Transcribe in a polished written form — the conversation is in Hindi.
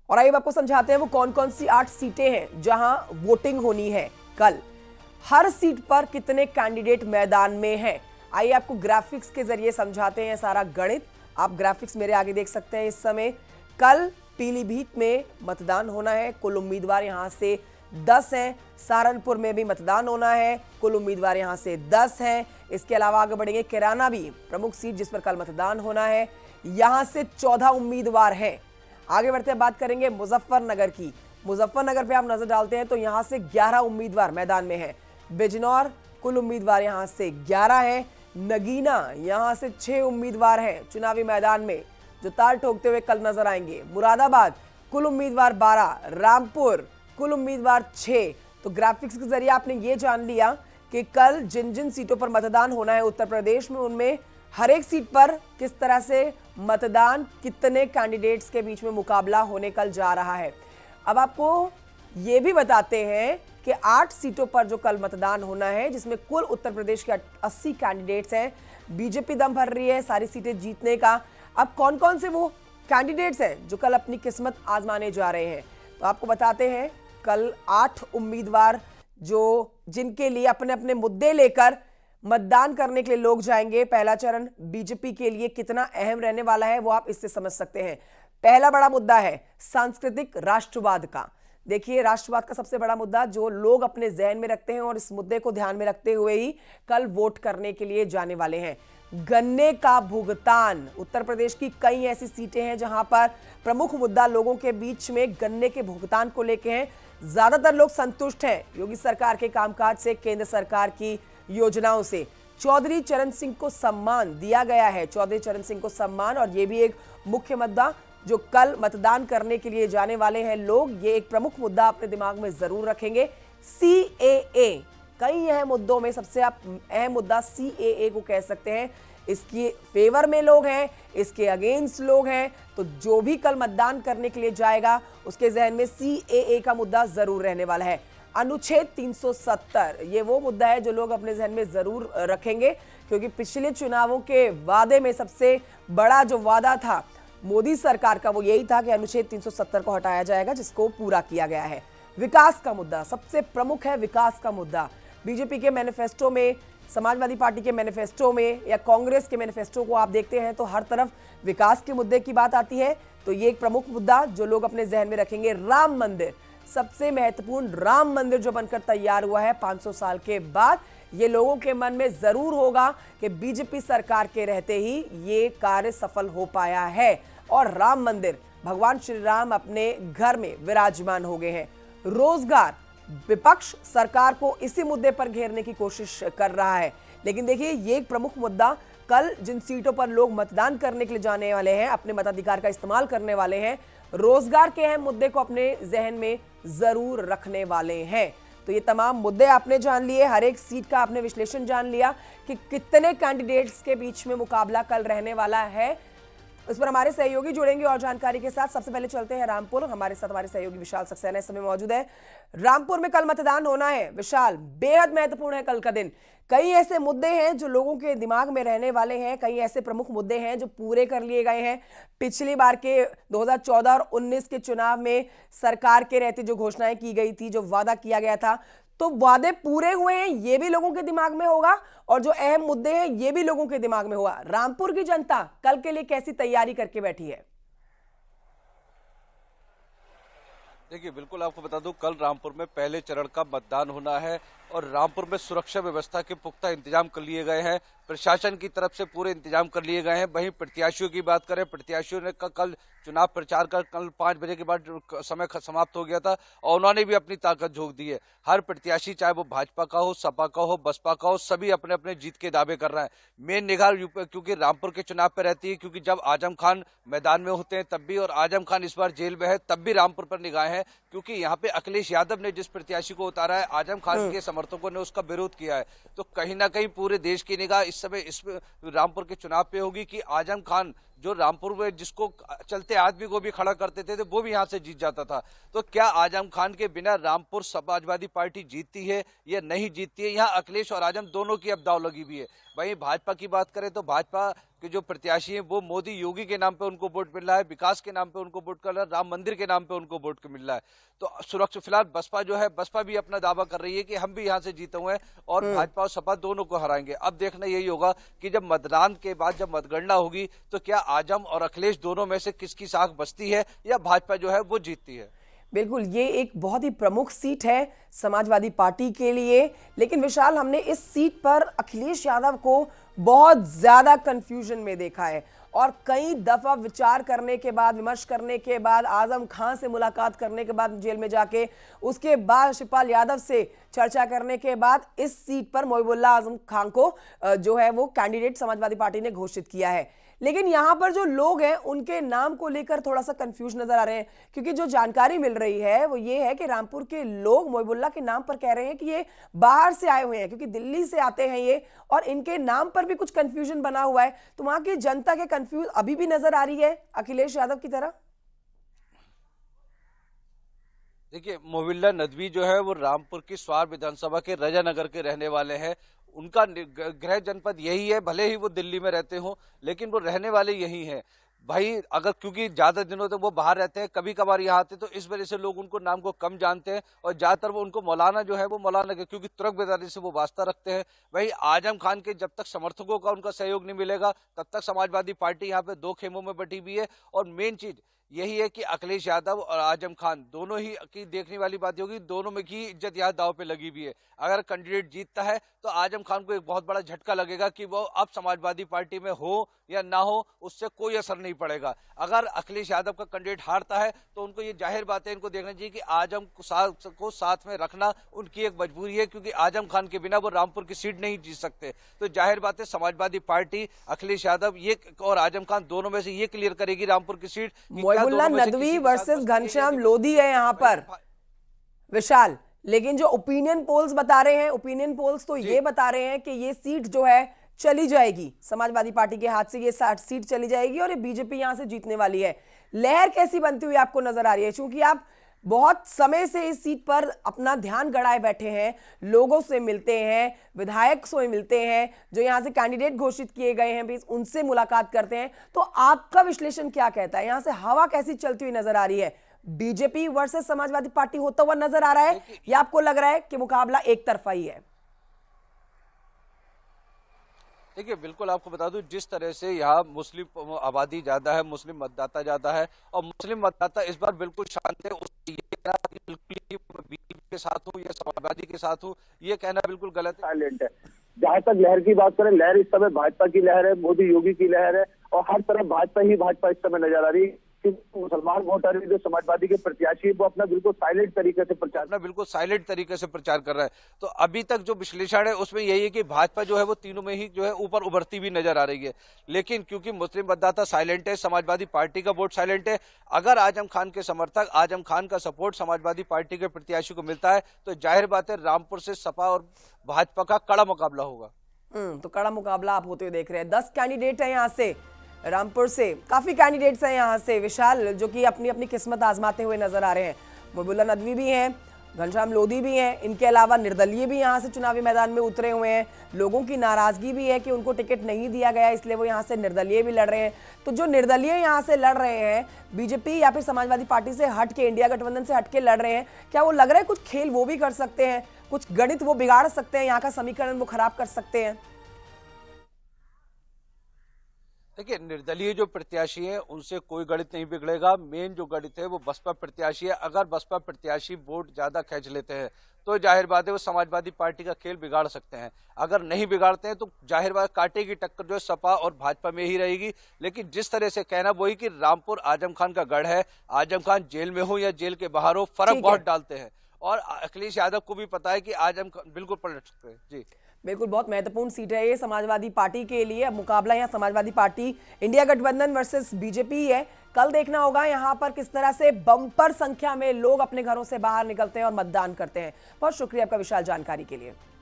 और आइए आपको समझाते हैं वो कौन कौन सी 8 सीटें हैं जहां वोटिंग होनी है कल। हर सीट पर कितने कैंडिडेट मैदान में हैं, आइए आपको ग्राफिक्स के जरिए समझाते हैं सारा गणित। आप ग्राफिक्स मेरे आगे देख सकते हैं। इस समय कल पीलीभीत में मतदान होना है, कुल उम्मीदवार यहां से 10 हैं। सहारनपुर में भी मतदान होना है, कुल उम्मीदवार यहां से 10 हैं। इसके अलावा आगे बढ़ेंगे, कैराना भी प्रमुख सीट जिस पर कल मतदान होना है, यहां से 14 उम्मीदवार हैं। आगे बढ़ते हैं, बात करेंगे मुजफ्फरनगर की। मुजफ्फरनगर पे आप नजर डालते हैं तो यहां से 11 उम्मीदवार मैदान में हैं। बिजनौर कुल उम्मीदवार यहां से 11 हैं। नगीना यहां से 6 उम्मीदवार हैं चुनावी मैदान में जो ताल ठोकते हुए कल नजर आएंगे। मुरादाबाद कुल उम्मीदवार 12, रामपुर कुल उम्मीदवार 6। तो ग्राफिक्स के जरिए आपने ये जान लिया कि कल जिन जिन सीटों पर मतदान होना है उत्तर प्रदेश में, उनमें हर एक सीट पर किस तरह से मतदान, कितने कैंडिडेट्स के बीच में मुकाबला होने कल जा रहा है। अब आपको ये भी बताते हैं कि 8 सीटों पर जो कल मतदान होना है, जिसमें कुल उत्तर प्रदेश के 80 कैंडिडेट्स हैं। बीजेपी दम भर रही है सारी सीटें जीतने का। अब कौन कौन से वो कैंडिडेट्स हैं जो कल अपनी किस्मत आजमाने जा रहे हैं, तो आपको बताते हैं। कल 8 उम्मीदवार जो जिनके लिए अपने अपने मुद्दे लेकर मतदान करने के लिए लोग जाएंगे। पहला चरण बीजेपी के लिए कितना अहम रहने वाला है वो आप इससे समझ सकते हैं। पहला बड़ा मुद्दा है सांस्कृतिक राष्ट्रवाद का। देखिए, राष्ट्रवाद का सबसे बड़ा मुद्दा जो लोग अपने जहन में रखते हैं और इस मुद्दे को ध्यान में रखते हुए ही कल वोट करने के लिए जाने वाले हैं। गन्ने का भुगतान, उत्तर प्रदेश की कई ऐसी सीटें हैं जहां पर प्रमुख मुद्दा लोगों के बीच में गन्ने के भुगतान को लेकर है। ज्यादातर लोग संतुष्ट हैं योगी सरकार के कामकाज से, केंद्र सरकार की योजनाओं से। चौधरी चरण सिंह को सम्मान दिया गया है, चौधरी चरण सिंह को सम्मान, और यह भी एक मुख्य मुद्दा जो कल मतदान करने के लिए जाने वाले हैं लोग, ये एक प्रमुख मुद्दा अपने दिमाग में जरूर रखेंगे। सीएए, कई अहम मुद्दों में सबसे आप अहम मुद्दा सीएए को कह सकते हैं। इसके फेवर में लोग हैं, इसके अगेंस्ट लोग हैं, तो जो भी कल मतदान करने के लिए जाएगा उसके जहन में सीएए का मुद्दा जरूर रहने वाला है। अनुच्छेद 370, ये वो मुद्दा है जो लोग अपने जहन में जरूर रखेंगे, क्योंकि पिछले चुनावों के वादे में सबसे बड़ा जो वादा था मोदी सरकार का वो यही था कि अनुच्छेद 370 को हटाया जाएगा, जिसको पूरा किया गया है। विकास का मुद्दा सबसे प्रमुख है, विकास का मुद्दा। बीजेपी के मैनिफेस्टो में, समाजवादी पार्टी के मैनिफेस्टो में या कांग्रेस के मैनिफेस्टो को आप देखते हैं तो हर तरफ विकास के मुद्दे की बात आती है, तो ये एक प्रमुख मुद्दा जो लोग अपने जहन में रखेंगे। राम मंदिर, सबसे महत्वपूर्ण, राम मंदिर जो बनकर तैयार हुआ है 500 साल के बाद, ये लोगों के मन में जरूर होगा कि बीजेपी सरकार के रहते ही ये कार्य सफल हो पाया है और राम मंदिर, भगवान श्री राम अपने घर में विराजमान हो गए हैं। रोजगार, विपक्ष सरकार को इसी मुद्दे पर घेरने की कोशिश कर रहा है, लेकिन देखिए ये एक प्रमुख मुद्दा। कल जिन सीटों पर लोग मतदान करने के लिए जाने वाले हैं, अपने मताधिकार का इस्तेमाल करने वाले हैं, रोजगार के अहम मुद्दे को अपने जहन में जरूर रखने वाले हैं। तो ये तमाम मुद्दे आपने जान लिए, हर एक सीट का आपने विश्लेषण जान लिया कि कितने कैंडिडेट्स के बीच में मुकाबला कल रहने वाला है। इस पर हमारे सहयोगी जुड़ेंगे और जानकारी के साथ। सबसे पहले चलते हैं रामपुर, हमारे साथ हमारे सहयोगी विशाल सक्सेना इस समय मौजूद है। रामपुर में कल मतदान होना है विशाल, बेहद महत्वपूर्ण है कल का दिन। कई ऐसे मुद्दे हैं जो लोगों के दिमाग में रहने वाले हैं, कई ऐसे प्रमुख मुद्दे हैं जो पूरे कर लिए गए हैं। पिछली बार के 2014 और 19 के चुनाव में सरकार के रहते जो घोषणाएं की गई थी, जो वादा किया गया था, तो वादे पूरे हुए हैं, ये भी लोगों के दिमाग में होगा, और जो अहम मुद्दे हैं ये भी लोगों के दिमाग में होगा। रामपुर की जनता कल के लिए कैसी तैयारी करके बैठी है? देखिए, बिल्कुल आपको बता दूं, कल रामपुर में पहले चरण का मतदान होना है और रामपुर में सुरक्षा व्यवस्था के पुख्ता इंतजाम कर लिए गए हैं। प्रशासन की तरफ से पूरे इंतजाम कर लिए गए हैं। वहीं प्रत्याशियों की बात करें, प्रत्याशियों ने कल चुनाव प्रचार का कल 5 बजे के बाद समय समाप्त हो गया था और उन्होंने भी अपनी ताकत झोंक दी है। हर प्रत्याशी, चाहे वो भाजपा का हो, सपा का हो, बसपा का हो, सभी अपने अपने जीत के दावे कर रहे हैं। मेन निगाह क्योंकि रामपुर के चुनाव पर रहती है, क्योंकि जब आजम खान मैदान में होते हैं तब भी, और आजम खान इस बार जेल में है तब भी रामपुर पर निगाहें हैं, क्योंकि यहाँ पे अखिलेश यादव ने जिस प्रत्याशी को उतारा है, आजम खान के समर्थकों ने उसका विरोध किया है। तो कहीं ना कहीं पूरे देश की निगाह इस समय इस रामपुर के चुनाव पे होगी कि आजम खान जो रामपुर में जिसको चलते आदमी को भी खड़ा करते थे वो भी यहाँ से जीत जाता था। तो क्या आजम खान के बिना रामपुर समाजवादी पार्टी जीतती है या नहीं जीतती है? यहाँ अखिलेश और आजम दोनों की अब दांव लगी हुई है। वहीं भाजपा की बात करें तो भाजपा के जो प्रत्याशी हैं वो मोदी योगी के नाम पे उनको वोट मिल रहा है, विकास के नाम पे उनको वोट कर रहा है, राम मंदिर के नाम पे उनको वोट मिल रहा है। तो सुरक्षा फिलहाल बसपा जो है, बसपा भी अपना दावा कर रही है कि हम भी यहाँ से जीते हुए हैं और भाजपा और सपा दोनों को हराएंगे। अब देखना यही होगा कि जब मतदान के बाद जब मतगणना होगी तो क्या आजम और अखिलेश दोनों में से किसकी साख बचती है या भाजपा जो है वो जीतती है। बिल्कुल, ये एक बहुत ही प्रमुख सीट है समाजवादी पार्टी के लिए। लेकिन विशाल, हमने इस सीट पर अखिलेश यादव को बहुत ज्यादा कंफ्यूजन में देखा है और कई दफा विचार करने के बाद, विमर्श करने के बाद, आजम खान से मुलाकात करने के बाद जेल में जाके, उसके बाद शिवपाल यादव से चर्चा करने के बाद इस सीट पर मोहिबुल्लाह आजम खान को जो है वो कैंडिडेट समाजवादी पार्टी ने घोषित किया है। लेकिन यहां पर जो लोग हैं उनके नाम को लेकर थोड़ा सा कंफ्यूज नजर आ रहे हैं, क्योंकि जो जानकारी मिल रही है वो ये है कि रामपुर के लोग मोहिबुल्लाह के नाम पर कह रहे हैं कि ये बाहर से आए हुए हैं, क्योंकि दिल्ली से आते हैं ये, और इनके नाम पर भी कुछ कंफ्यूजन बना हुआ है। तो वहां की जनता के कंफ्यूज अभी भी नजर आ रही है अखिलेश यादव की तरह। देखिए, मोहबिल्ला नदवी जो है वो रामपुर की स्वार विधानसभा के रजानगर के रहने वाले हैं। उनका गृह जनपद यही है, भले ही वो दिल्ली में रहते हो लेकिन वो रहने वाले यही हैं। भाई अगर क्योंकि ज्यादा दिनों तक वो बाहर रहते हैं, कभी कभार यहाँ आते, तो इस वजह से लोग उनको नाम को कम जानते हैं और ज्यादातर वो उनको मौलाना जो है वो मौलाना के, क्योंकि तुर्क बिरादरी से वो वास्ता रखते हैं। वही आजम खान के जब तक समर्थकों का उनका सहयोग नहीं मिलेगा तब तक समाजवादी पार्टी यहाँ पे दो खेमों में बटी हुई है। और मेन चीज यही है कि अखिलेश यादव और आजम खान दोनों ही की देखने वाली बात होगी, दोनों में की इज्जत यहाँ दाव पे लगी हुई है। अगर कैंडिडेट जीतता है तो आजम खान को एक बहुत बड़ा झटका लगेगा कि वो अब समाजवादी पार्टी में हो या ना हो, उससे कोई असर नहीं पड़ेगा। अगर अखिलेश यादव का कैंडिडेट हारता है तो उनको ये जाहिर बात है, इनको देखना चाहिए कि आजम को साथ में रखना उनकी एक मजबूरी है, क्योंकि आजम खान के बिना वो रामपुर की सीट नहीं जीत सकते। तो जाहिर बात है समाजवादी पार्टी अखिलेश यादव ये और आजम खान दोनों में से ये क्लियर करेगी रामपुर की सीट। मोहिबुल्लाह नदवी वर्सेस घनश्याम लोधी है यहाँ पर विशाल। लेकिन जो ओपिनियन पोल्स बता रहे हैं, ओपिनियन पोल्स तो ये बता रहे हैं कि ये सीट जो है चली जाएगी समाजवादी पार्टी के हाथ से, ये 60 सीट चली जाएगी और ये बीजेपी यहां से जीतने वाली है। लहर कैसी बनती हुई आपको नजर आ रही है, क्योंकि आप बहुत समय से इस सीट पर अपना ध्यान गड़ाए बैठे हैं, लोगों से मिलते हैं, विधायक से मिलते हैं, जो यहां से कैंडिडेट घोषित किए गए हैं भी उनसे मुलाकात करते हैं। तो आपका विश्लेषण क्या कहता है, यहां से हवा कैसी चलती हुई नजर आ रही है? बीजेपी वर्सेस समाजवादी पार्टी होता हुआ नजर आ रहा है या आपको लग रहा है कि मुकाबला एक तरफा ही है? देखिए, बिल्कुल आपको बता दूं, जिस तरह से यहाँ मुस्लिम आबादी ज्यादा है, मुस्लिम मतदाता ज्यादा है और मुस्लिम मतदाता इस बार बिल्कुल शांत है। बिल्कुल बीजेपी के साथ हूँ या समाजवादी के साथ हूँ, ये कहना बिल्कुल गलत है। साइलेंट है। जहाँ तक लहर की बात करें, लहर इस समय भाजपा की लहर है, मोदी योगी की लहर है और हर तरफ भाजपा ही भाजपा इस समय नजर आ रही है। मुसलमान वोटर जो समाजवादी के प्रत्याशी है वो अपना बिल्कुल साइलेंट तरीके से प्रचार कर रहा है। तो अभी तक जो विश्लेषण है उसमें यही है कि भाजपा जो है वो तीनों में ही जो है ऊपर उभरती हुई नजर आ रही है। लेकिन क्योंकि मुस्लिम मतदाता साइलेंट है, समाजवादी पार्टी का वोट साइलेंट है, अगर आजम खान के समर्थक, आजम खान का सपोर्ट समाजवादी पार्टी के प्रत्याशी को मिलता है तो जाहिर बात है रामपुर से सपा और भाजपा का कड़ा मुकाबला होगा। तो कड़ा मुकाबला आप होते हुए देख रहे हैं। 10 कैंडिडेट है यहाँ से, रामपुर से काफी कैंडिडेट्स हैं यहाँ से विशाल, जो कि अपनी अपनी किस्मत आजमाते हुए नजर आ रहे हैं। मोहिबुल्लाह नदवी भी हैं, घनश्याम लोधी भी हैं, इनके अलावा निर्दलीय भी यहाँ से चुनावी मैदान में उतरे हुए हैं। लोगों की नाराजगी भी है कि उनको टिकट नहीं दिया गया, इसलिए वो यहाँ से निर्दलीय भी लड़ रहे हैं। तो जो निर्दलीय यहाँ से लड़ रहे हैं, बीजेपी या फिर समाजवादी पार्टी से हट के, इंडिया गठबंधन से हट के लड़ रहे हैं, क्या वो लग रहा है कुछ खेल वो भी कर सकते हैं, कुछ गणित वो बिगाड़ सकते हैं, यहाँ का समीकरण वो खराब कर सकते हैं? देखिए, निर्दलीय जो प्रत्याशी है उनसे कोई गणित नहीं बिगड़ेगा। मेन जो गणित है वो बसपा प्रत्याशी है। अगर बसपा प्रत्याशी वोट ज्यादा खींच लेते हैं तो जाहिर बात है वो समाजवादी पार्टी का खेल बिगाड़ सकते हैं। अगर नहीं बिगाड़ते हैं तो जाहिर बात कांटे की टक्कर जो है सपा और भाजपा में ही रहेगी। लेकिन जिस तरह से कहना वही कि रामपुर आजम खान का गढ़ है, आजम खान जेल में हो या जेल के बाहर हो, फर्क बहुत डालते हैं और अखिलेश यादव को भी पता है कि आजम खान बिल्कुल पलट सकते हैं। जी बिल्कुल, बहुत महत्वपूर्ण सीट है ये समाजवादी पार्टी के लिए। अब मुकाबला यहाँ समाजवादी पार्टी, इंडिया गठबंधन वर्सेस बीजेपी है। कल देखना होगा यहाँ पर किस तरह से बम्पर संख्या में लोग अपने घरों से बाहर निकलते हैं और मतदान करते हैं। बहुत शुक्रिया आपका विशाल जानकारी के लिए।